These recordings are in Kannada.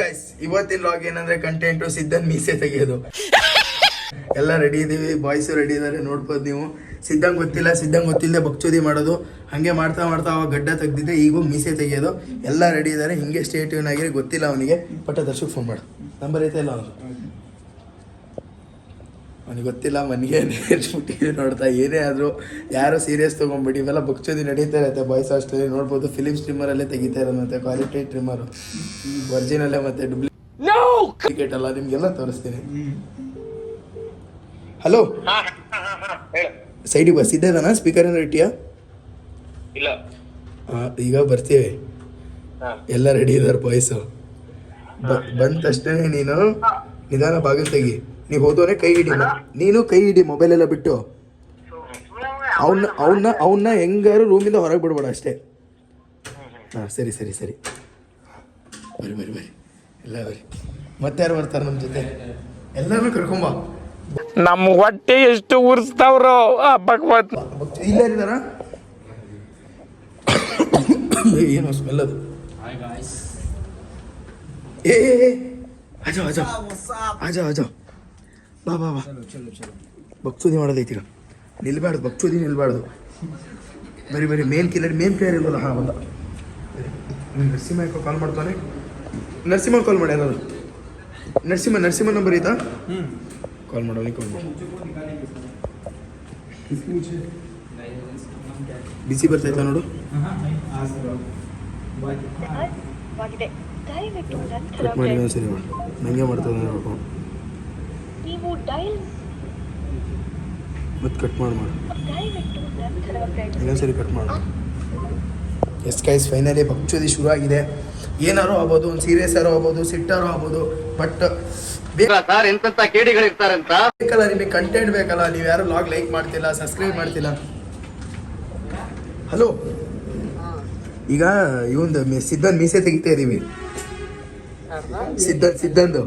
ಗೈಸ್ ಇವತ್ತಿನ ಲಾಗ್ ಏನಂದ್ರೆ ಕಂಟೆಂಟು ಸಿದ್ಧನ್ ಮೀಸೆ ತೆಗೆಯೋದು. ಎಲ್ಲ ರೆಡಿ ಇದೀವಿ, ಬಾಯ್ಸು ರೆಡಿ ಇದ್ದಾರೆ, ನೋಡ್ಬೋದು ನೀವು. ಸಿದ್ಧಂಗೆ ಗೊತ್ತಿಲ್ಲದೆ ಬಕ್ಚೋದಿ ಮಾಡೋದು, ಹಾಗೆ ಮಾಡ್ತಾ ಅವಾಗ ಗಡ್ಡ ತೆಗ್ದಿದ್ದೆ, ಈಗ ಮೀಸೆ ತೆಗೆಯೋದು. ಎಲ್ಲ ರೆಡಿ ಇದ್ದಾರೆ, ಹಿಂಗೆ ಸ್ಟೇಟ್ ಟ್ಯೂನ್ ಆಗಿರಿ. ಗೊತ್ತಿಲ್ಲ ಅವನಿಗೆ, ಬಟ್ ದರ್ಶಕ್ ಫೋನ್ ಮಾಡು, ನಂಬರ್ ಐತೆ ಇಲ್ಲ ಅವನಿಗೆ ಗೊತ್ತಿಲ್ಲ. ಮನೆಗೆ ಟಿವಿ ನೋಡ್ತಾ ಏನೇ ಆದರೂ ಯಾರು ಸೀರಿಯಸ್ ತೊಗೊಂಬಿಡಿ, ಇವೆಲ್ಲ ಬಕ್ಚೋದಿ ನಡೀತಾ ಇರುತ್ತೆ ಬಾಯ್ಸ್ ಹಾಸ್ಟೆಲ್. ನೋಡ್ಬೋದು ಫಿಲಿಮ್ ಸ್ಟ್ರೀಮರಲ್ಲೇ ತೆಗಿತಾ ಇರೋದು, ಮತ್ತು ಕ್ವಾಲಿಟಿ ಟ್ರಿಮ್ಮರು ಒರಿಜಿನಲ್ಲೇ, ಮತ್ತು ಡೂಪ್ಲಿಕೇಟ್ ಅಲ್ಲ, ನಿಮಗೆಲ್ಲ ತೋರಿಸ್ತೀನಿ. ಹಲೋ, ಸೈಡಿಗೆ ಬಸ್ ಇದ್ದೇದಾನ? ಸ್ಪೀಕರ್ ಏನು ಇಟ್ಟಿಯಾ? ಇಲ್ಲ, ಈಗ ಬರ್ತೀವಿ. ಎಲ್ಲ ರೆಡಿ ಇದ್ದಾರೆ ಬಾಯ್ಸು. ಬಂದ ತಕ್ಷಣ ನೀನು ನಿಧಾನ ಬಾಗಿಲು ತೆಗಿ. ನೀವು ಹೋದವನೇ ಕೈ ಹಿಡಿ, ನೀನು ಕೈ ಹಿಡಿ, ಮೊಬೈಲ್ ಎಲ್ಲ ಬಿಟ್ಟು. ಅವನ್ನ ಹೆಂಗಾರು ರೂಮಿಂದ ಹೊರಗೆ ಬಿಡ್ಬೇಡ ಅಷ್ಟೇ. ಹಾಂ, ಸರಿ ಬರ್ರಿ ಎಲ್ಲ ಬರ್ರಿ. ಮತ್ತೆ ಯಾರು ಬರ್ತಾರೆ ನಮ್ಮ ಜೊತೆ? ಎಲ್ಲರೂ ಕರ್ಕೊಂಬ. ನಮ್ಮ ಹೊಟ್ಟೆ ಎಷ್ಟು ಉರ್ಸ್ತಾವ್ರೋ ಭಗವತ್. ಇಲ್ಲಾರಿದಾರ? ಏನೋ ಸ್ಮೆಲ್ ಅದು. ಏ ಆಜಾ ಬಾ ಬಕ್ಚೋದಿ ಮಾಡೋದೈತೀಗ. ನಿಲ್ಬಾರ್ದು, ಬಕ್ಚೋದಿ ನಿಲ್ಬಾರ್ದು. ಬರೀ ಮೇನ್ ಪ್ಲೇಯರ್ ಇಲ್ವಲ್ಲ? ಹಾಂ, ಬಂದ. ನರಸಿಂಹ ಕಾಲ್ ಮಾಡ್ತಾನೆ. ನರಸಿಂಹ ಕಾಲ್ ಮಾಡಿ. ಯಾರು? ನರಸಿಂಹ ನಂಬರ್ ಐತಾ? ಕಾಲ್ ಮಾಡೋನಿ, ಕಾಲ್ ಮಾಡಿ. ಬಿಸಿ ಬರ್ತಾಯ್ತಾ ನೋಡು. ಕಟ್ ಮಾಡಿ ಸರಿ ಮಾಡಿ. ನಂಗೆ ಮಾಡ್ತದೆ ನೋಡ್ಕೊಂಡು ಮತ್ತೆ ಕಟ್ ಮಾಡಿ ಇನ್ನೊಂದ್ಸರಿ ಕಟ್ ಮಾಡು. ಎಸ್ ಗೈಸ್, ಫೈನಲಿ ಬಕ್ಚೋದಿ ಶುರು ಆಗಿದೆ. ಏನಾರು ಆಗ್ಬೋದು, ಒಂದು ಸೀರಿಯಸ್ ಆರೋ ಆಗ್ಬೋದು, ಸಿಟ್ಟಾರೋ ಆಗ್ಬೋದು, ಬಟ್ ಎಂತ ಕೇಡಿಗಳಿರ್ತಾರಂತ ಬೇಕಲ್ಲ, ನಿಮಗೆ ಕಂಟೆಂಟ್ ಬೇಕಲ್ಲ. ನೀವು ಯಾರು ಲಾಗ್ ಲೈಕ್ ಮಾಡ್ತಿಲ್ಲ, ಸಬ್ಸ್ಕ್ರೈಬ್ ಮಾಡ್ತಿಲ್ಲ. ಹಲೋ, ಈಗ ಇವಂದು ಸಿದ್ಧನ್ ಮೀಸೆ ತೆಗಿತಾ ಇದೀವಿ. ಸಿದ್ಧಂದು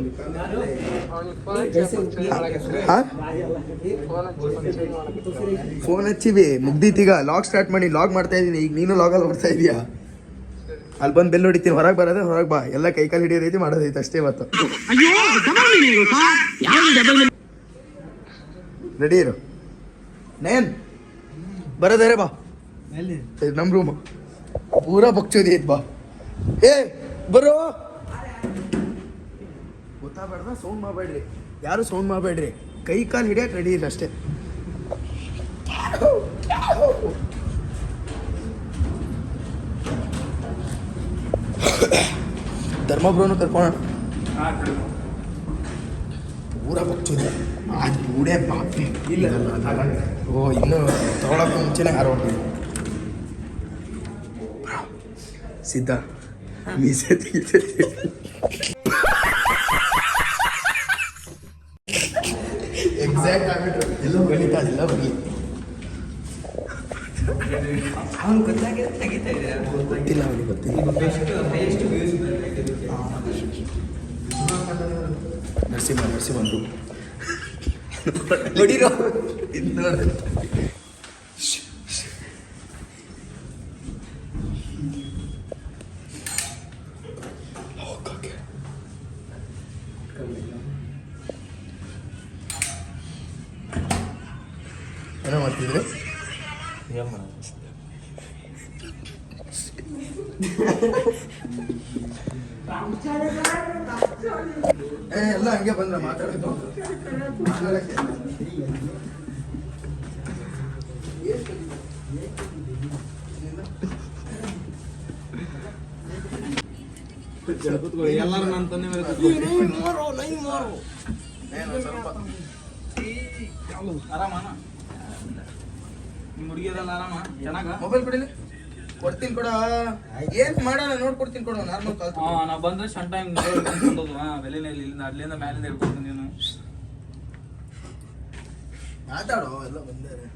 ಫೋನ್ ಹಚ್ಚಿವಿ, ಮುಗ್ದೀತೀಗ. ಲಾಗ್ ಸ್ಟಾರ್ಟ್ ಮಾಡಿ, ಲಾಗ್ ಮಾಡ್ತಾ ಇದೀನಿ. ಈಗ ನೀನು ಲಾಗಲ್ಲಿ ಬರ್ತಾ ಇದೀಯಾ? ಅಲ್ಲಿ ಬಂದು ಬೆಲ್ ಹೊಡಿತೀನಿ. ಹೊರಗೆ ಬರೋದೇ ಹೊರಗೆ ಬಾ. ಎಲ್ಲ ಕೈಕಾಲು ಹಿಡಿಯೋದೈತಿ, ಮಾಡೋದೈತೆ ಅಷ್ಟೇ ಇವತ್ತು. ರೆಡಿ ಇರು. ನೇನ್ ಬರೋದಾರೆ ಬಾ, ನಮ್ಮ ರೂಮು ಪೂರಾ ಬಕ್ಚೋದಿ ಐತ್. ಬಾ, ಏ ಬರೋ. ಗೊತ್ತಾಗ್ಬೇಡ್ದ? ಸೌಂಡ್ ಮಾಡಬೇಡ್ರಿ, ಯಾರು ಸೌಂಡ್ ಮಾಡಬೇಡ್ರಿ. ಕೈ ಕಾಲು ಹಿಡಿಯಕ್ಕೆ ರೆಡಿ ಇಲ್ಲ ಅಷ್ಟೇ. ಧರ್ಮಬ್ರೋನು ಕರ್ಕೋಣ. ಪೂರಾ ಬಕ್ಚೋದಿ ಅದು ಬೂಡೆ ಬಾಪಿ. ಇಲ್ಲ, ಓ, ಇನ್ನೂ ತಗೊಳಕ್ಕೂ ಮುಂಚೆನೇ ಹಾರೋಗ್ತೀವಿ. ಸಿದ್ಧ ಮೀಸೆ ತೆಗಿತೈತಿ. ಎಕ್ಸಾಕ್ಟ್ ಆಗ್ಬಿಟ್ರು. ಎಲ್ಲ ಬರೀತಾ ಎಲ್ಲ ಬರಲಿ. ಗೊತ್ತಿಲ್ಲ ಅವನಿಗೆ, ಗೊತ್ತಿಲ್ಲ. ನರಸಿಂಹ ನೋಡಿರೋ ಏನೋ ಮಾಡ್ತಿದ್ರಿ? ಎಲ್ಲ ಹಂಗೆ ಬಂದ್ರ ಮಾತಾಡೋದು. ಎಲ್ಲರೂ ನನ್ನ ತಂದೆ ಮೇಲೆ ಆರಾಮ? ನಿಮ್ಮ ಹುಡುಗಿಯದೆಲ್ಲ ಆರಾಮ? ಚೆನ್ನಾಗ? ಮೊಬೈಲ್ ಕೊಡಿಲಿ, ಕೊಡ್ತೀನಿ ಕೊಡ. ಏನ್ ಮಾಡೋಣ ನೋಡ್ಕೊಡ್ತೀನಿ ಕೊಡು. Normal call. ನಾ ಬಂದ್ರೆ ಸಣ್ಣ ಟೈಮ್ ಬೆಲೆನಲ್ಲಿ ಇಲ್ಲಿಂದ ಅಲ್ಲಿಂದ ಮ್ಯಾಲಿಂದ ಹಿಡ್ಕೊಡ್ತೀನಿ. ನೀನು ಮಾತಾಡೋ, ಎಲ್ಲ ಬಂದಾರೆ.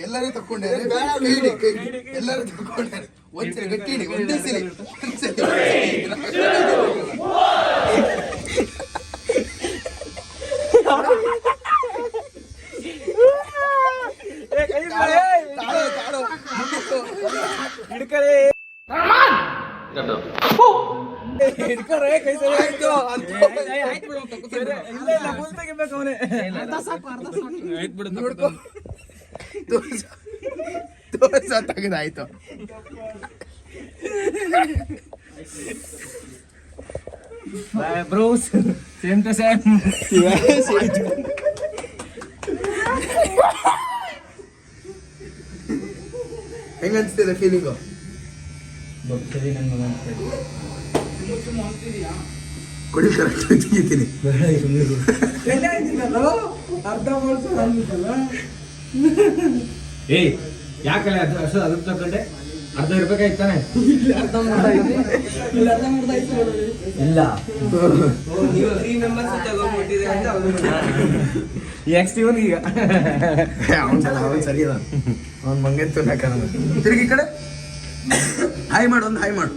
ಎಲ್ಲರೂ ತಕೊಂಡೆ, ಎಲ್ಲರೂ ತಕೊಂಡೆ. ಒಂದ್ಸರಿ ಗಟ್ಟಿ ಒಂದೇ ಸರಿ ನೋಡ್ಕೊ ತೋರ್ಸ ತೆಗೆದಾಯ್ತು. Bros same to same. ಹೆಂಗ ಅನ್ಸ್ತಿದೆ ಫೀಲಿಂಗು? ಕೊಡಿ ಕರೆಕ್ಟ್ ತೆಗಿತೀನಿ. ಏಯ್ ಯಾಕಲ್ಲ ಅದು ತಗೊಂಡೆ ಅರ್ಧ ಇರ್ಬೇಕಾಯ್ತಾನೆ. ಇಲ್ಲ ನೆಕ್ಸ್ಟ್ ಇವನ್ ಈಗ ಅವನ್ ಸರಿ ಅದ, ಅವ್ನ್ ಮಂಗಂತು ತಿರುಗಿ ಈ ಕಡೆ ಹಾಯ್ ಮಾಡು, ಒಂದು ಹಾಯ್ ಮಾಡು.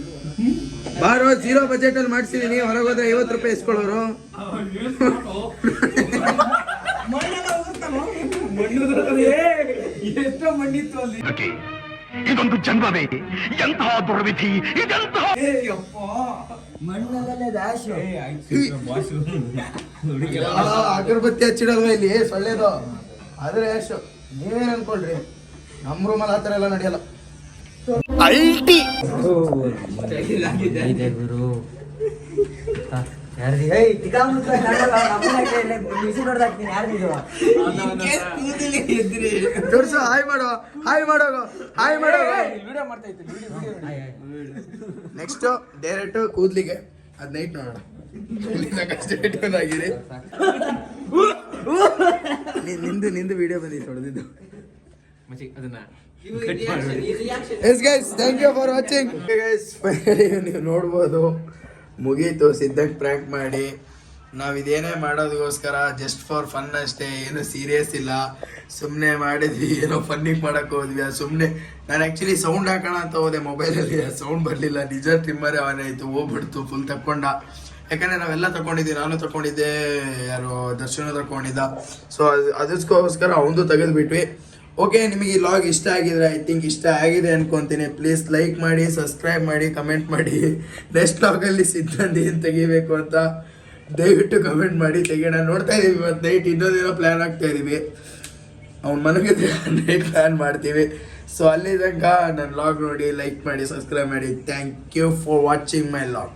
ಬಾರೋ, 0 ಬಜೆಟ್ ಅಲ್ಲಿ ಮಾಡ್ಸಿದೀನಿ. ಹೊರಗೋದ್ರೆ 50 ರೂಪಾಯಿ ಇಸ್ಕೊಳ್ಳೋರು. ಎಷ್ಟೋ ಮಣ್ಣಿತ್ತು ಅಲ್ಲಿ. ಇದೊಂದು ಜನ್ಮವೇ, ಎಂತಹ ದುರ್ವಿಧಿ ಇದೆಂತಹ. ಅಗರಬತ್ತಿ ಹಚ್ಚಿಡಲ್ವ ಇಲ್ಲಿ ಸೊಳ್ಳೆದು? ಆದ್ರೆ ಅಷ್ಟು ನೀವೇನ್ ಅನ್ಕೊಳ್ರಿ, ನಮ್ಮ ರೂಮಲ್ಲಿ ಆ ಥರ ಎಲ್ಲ ನಡೆಯಲ್ಲ. ಅಲ್ಟಿ ಗುರು ತೋರ್ಸು, ಹಾಯ್ ಮಾಡೋ, ಹಾಯ್ ಮಾಡೋ, ಹಾಯ್ ಮಾಡೋ. ನೆಕ್ಸ್ಟ್ ಡೈರೆಕ್ಟ್ ಕೂದ್ಲಿಗೆ ಅದ್ ನೈಟ್ ನೋಡೋಣ. ಆಗಿರಿ ನಿಂದು ವಿಡಿಯೋ ಬಂದಿತ್ತು ಹೊಡೆದಿದ್ದು. Yes guys, thank you for watching. Guys ನೀವು ನೋಡ್ಬೋದು, ಮುಗೀತು. ಸಿದ್ಧಾಂತ್ ಪ್ರ್ಯಾಂಕ್ ಮಾಡಿ ನಾವು ಇದೇನೇ ಮಾಡೋದಕ್ಕೋಸ್ಕರ ಜಸ್ಟ್ ಫಾರ್ ಫನ್ ಅಷ್ಟೇ, ಏನು ಸೀರಿಯಸ್ ಇಲ್ಲ. ಸುಮ್ಮನೆ ಮಾಡಿದ್ವಿ, ಏನೋ ಫನ್ನಿಗೆ ಮಾಡೋಕ್ಕೆ ಹೋದ್ವಿ. ಸುಮ್ಮನೆ ನಾನು ಆ್ಯಕ್ಚುಲಿ ಸೌಂಡ್ ಹಾಕೋಣ ಅಂತ ಹೋದೆ ಮೊಬೈಲಲ್ಲಿ, ಸೌಂಡ್ ಬರಲಿಲ್ಲ. ನಿಜ ಟ್ರಿಮ್ಮರೇ ಆನ್ ಆಯಿತು, ಹೋಗ್ಬಿಡ್ತು ಫುಲ್ ತಕ್ಕೊಂಡ. ಯಾಕಂದರೆ ನಾವೆಲ್ಲ ತಗೊಂಡಿದ್ವಿ, ನಾನು ತಗೊಂಡಿದ್ದೆ, ಯಾರು ದರ್ಶನ ತಗೊಂಡಿದ್ದ. ಸೊ ಅದಕ್ಕೋಸ್ಕರ ಅವನದು ತೆಗೆದುಬಿಟ್ವಿ. ಓಕೆ, ನಿಮಗೆ ಈ ಲಾಗ್ ಇಷ್ಟ ಆಗಿದ್ರೆ, ಐ ಥಿಂಕ್ ಇಷ್ಟ ಆಗಿದೆ ಅನ್ಕೊತೀನಿ. ಪ್ಲೀಸ್ ಲೈಕ್ ಮಾಡಿ, ಸಬ್ಸ್ಕ್ರೈಬ್ ಮಾಡಿ, ಕಮೆಂಟ್ ಮಾಡಿ. ನೆಕ್ಸ್ಟ್ ಲಾಗಲ್ಲಿ ಸಿದ್ಧಾಂತ್ ಏನು ತೆಗಿಬೇಕು ಅಂತ ದಯವಿಟ್ಟು ಕಮೆಂಟ್ ಮಾಡಿ, ತೆಗಿಯೋಣ. ನೋಡ್ತಾ ಇದ್ದೀವಿ ಇವತ್ತು ನೈಟ್ ಇನ್ನೊಂದೇನೋ ಪ್ಲ್ಯಾನ್ ಆಗ್ತಾ ಇದ್ದೀವಿ. ಅವ್ನು ಮನಗಿದ್ರೆ ನೈಟ್ ಪ್ಲ್ಯಾನ್ ಮಾಡ್ತೀವಿ. ಸೊ ಅಲ್ಲಿ ತನಕ ನನ್ನ ಲಾಗ್ ನೋಡಿ, ಲೈಕ್ ಮಾಡಿ, ಸಬ್ಸ್ಕ್ರೈಬ್ ಮಾಡಿ. Thank you for watching my log.